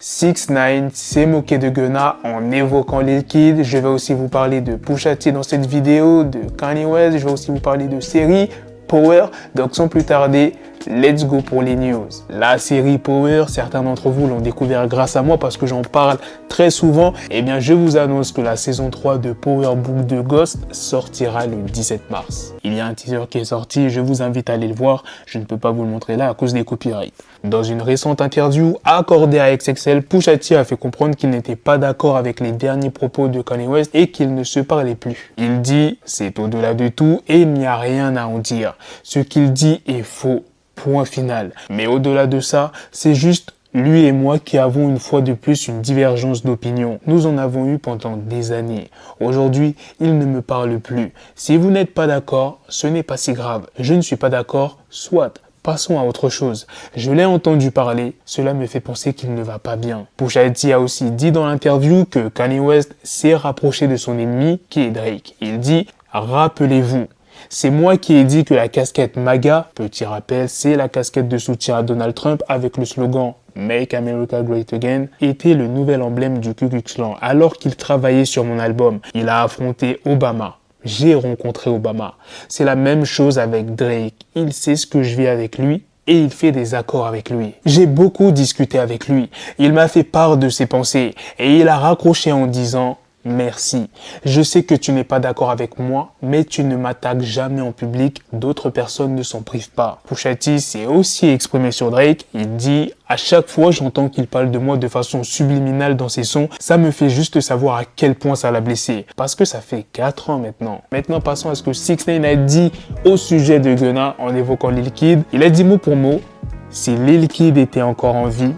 6ix9ine s'est moqué de Gunna en évoquant Lil Kid. Je vais aussi vous parler de Pusha T dans cette vidéo, de Kanye West. Je vais aussi vous parler de série Power. Donc sans plus tarder, let's go pour les news. La série Power, certains d'entre vous l'ont découvert grâce à moi parce que j'en parle très souvent. Eh bien, je vous annonce que la saison 3 de Power Book de Ghost sortira le 17 mars. Il y a un teaser qui est sorti, je vous invite à aller le voir. Je ne peux pas vous le montrer là à cause des copyrights. Dans une récente interview accordée à XXL, Pusha T a fait comprendre qu'il n'était pas d'accord avec les derniers propos de Kanye West et qu'ils ne se parlaient plus. Il dit « c'est au-delà de tout et il n'y a rien à en dire. Ce qu'il dit est faux. Point final. Mais au-delà de ça, c'est juste lui et moi qui avons une fois de plus une divergence d'opinion. Nous en avons eu pendant des années. Aujourd'hui, il ne me parle plus. Si vous n'êtes pas d'accord, ce n'est pas si grave. Je ne suis pas d'accord, soit. Passons à autre chose. Je l'ai entendu parler, cela me fait penser qu'il ne va pas bien. Pusha T a aussi dit dans l'interview que Kanye West s'est rapproché de son ennemi, qui est Drake. Il dit « Rappelez-vous ». C'est moi qui ai dit que la casquette MAGA, petit rappel, c'est la casquette de soutien à Donald Trump avec le slogan « Make America Great Again » était le nouvel emblème du Ku Klux Klan. Alors qu'il travaillait sur mon album, il a affronté Obama. J'ai rencontré Obama. C'est la même chose avec Drake. Il sait ce que je vis avec lui et il fait des accords avec lui. J'ai beaucoup discuté avec lui. Il m'a fait part de ses pensées et il a raccroché en disant « Merci. Je sais que tu n'es pas d'accord avec moi, mais tu ne m'attaques jamais en public. D'autres personnes ne s'en privent pas. » Pusha T s'est aussi exprimé sur Drake. Il dit « À chaque fois, j'entends qu'il parle de moi de façon subliminale dans ses sons. Ça me fait juste savoir à quel point ça l'a blessé. Parce que ça fait 4 ans maintenant. » Maintenant, passons à ce que 6ix9ine a dit au sujet de Gunna en évoquant Lil Kid. Il a dit mot pour mot « Si Lil Kid était encore en vie,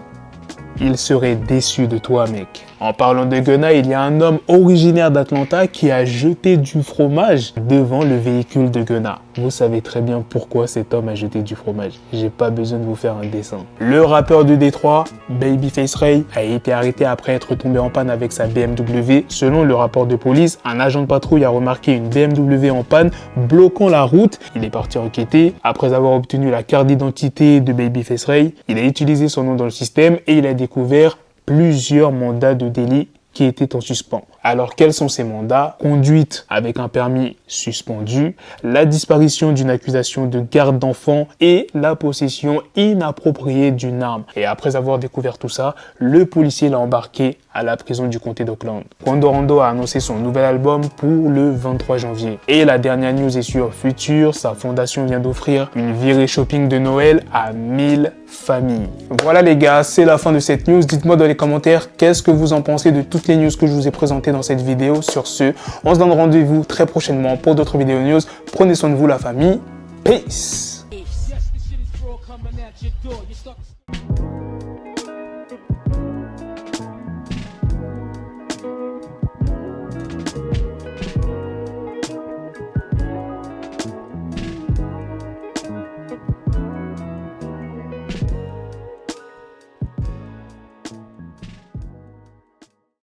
il serait déçu de toi, mec. » En parlant de Gunna, il y a un homme originaire d'Atlanta qui a jeté du fromage devant le véhicule de Gunna. Vous savez très bien pourquoi cet homme a jeté du fromage. J'ai pas besoin de vous faire un dessin. Le rappeur de Détroit, Babyface Ray, a été arrêté après être tombé en panne avec sa BMW. Selon le rapport de police, un agent de patrouille a remarqué une BMW en panne bloquant la route. Il est parti enquêter. Après avoir obtenu la carte d'identité de Babyface Ray, il a utilisé son nom dans le système et il a découvert plusieurs mandats de délit qui étaient en suspens. Alors, quels sont ces mandats? Conduite avec un permis suspendu, la disparition d'une accusation de garde d'enfant et la possession inappropriée d'une arme. Et après avoir découvert tout ça, le policier l'a embarqué à la prison du comté d'Oakland. Quando Rondo a annoncé son nouvel album pour le 23 janvier. Et la dernière news est sur Future, sa fondation vient d'offrir une virée shopping de Noël à 1000 familles. Voilà les gars, c'est la fin de cette news. Dites-moi dans les commentaires qu'est-ce que vous en pensez de toutes les news que je vous ai présentées dans cette vidéo. Sur ce, on se donne rendez-vous très prochainement pour d'autres vidéos news. Prenez soin de vous la famille. Peace.